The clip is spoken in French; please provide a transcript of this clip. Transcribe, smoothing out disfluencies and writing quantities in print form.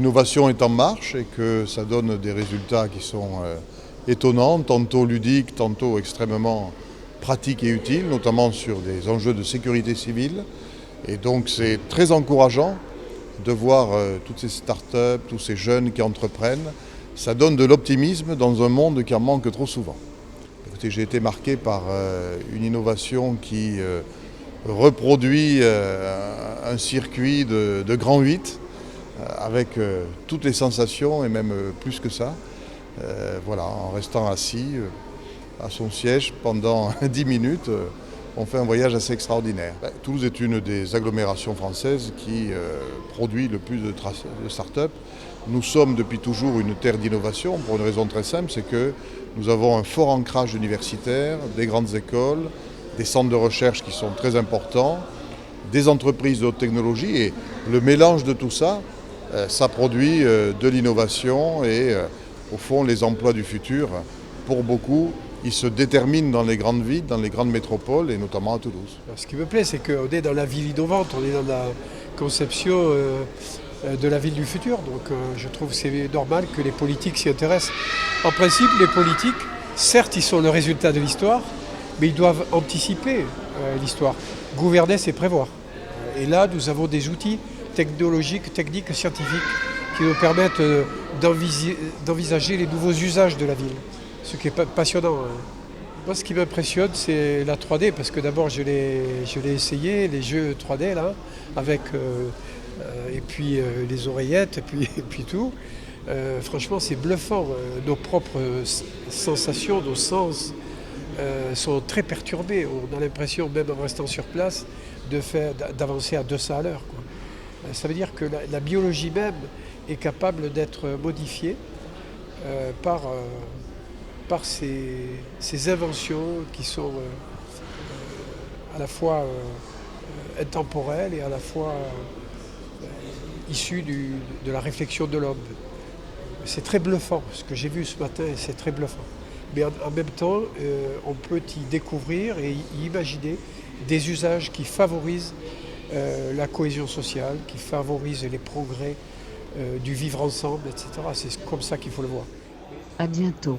l'innovation est en marche et que ça donne des résultats qui sont étonnants, tantôt ludiques, tantôt extrêmement pratiques et utiles, notamment sur des enjeux de sécurité civile. Et donc c'est très encourageant de voir toutes ces startups, tous ces jeunes qui entreprennent. Ça donne de l'optimisme dans un monde qui en manque trop souvent. Écoutez, j'ai été marqué par une innovation qui reproduit un circuit de grand 8 avec toutes les sensations et même plus que ça. Voilà, en restant assis à son siège pendant 10 minutes, on fait un voyage assez extraordinaire. Toulouse est une des agglomérations françaises qui produit le plus de start-up. Nous sommes depuis toujours une terre d'innovation pour une raison très simple, c'est que nous avons un fort ancrage universitaire, des grandes écoles, des centres de recherche qui sont très importants, des entreprises de haute technologie et le mélange de tout ça, ça produit de l'innovation et au fond les emplois du futur, pour beaucoup, ils se déterminent dans les grandes villes, dans les grandes métropoles et notamment à Toulouse. Ce qui me plaît, c'est qu'on est dans la ville innovante, on est dans la conception de la ville du futur. Donc je trouve que c'est normal que les politiques s'y intéressent. En principe, les politiques, certes, ils sont le résultat de l'histoire, mais ils doivent anticiper l'histoire. Gouverner, c'est prévoir. Et là, nous avons des outils technologiques, techniques, scientifiques qui nous permettent d'envisager les nouveaux usages de la ville. Ce qui est passionnant. Moi, ce qui m'impressionne, c'est la 3D, parce que d'abord, je l'ai essayé, les jeux 3D, là, avec et puis les oreillettes, et puis tout. Franchement, c'est bluffant. Nos propres sensations, nos sens sont très perturbés. On a l'impression, même en restant sur place, d'avancer à 200 à l'heure. Ça veut dire que la biologie même est capable d'être modifiée par ces inventions qui sont à la fois intemporelles et à la fois issues de la réflexion de l'homme. C'est très bluffant, ce que j'ai vu ce matin, c'est très bluffant. Mais en même temps, on peut y découvrir et y imaginer des usages qui favorisent la cohésion sociale, qui favorisent les progrès du vivre ensemble, etc. C'est comme ça qu'il faut le voir. À bientôt.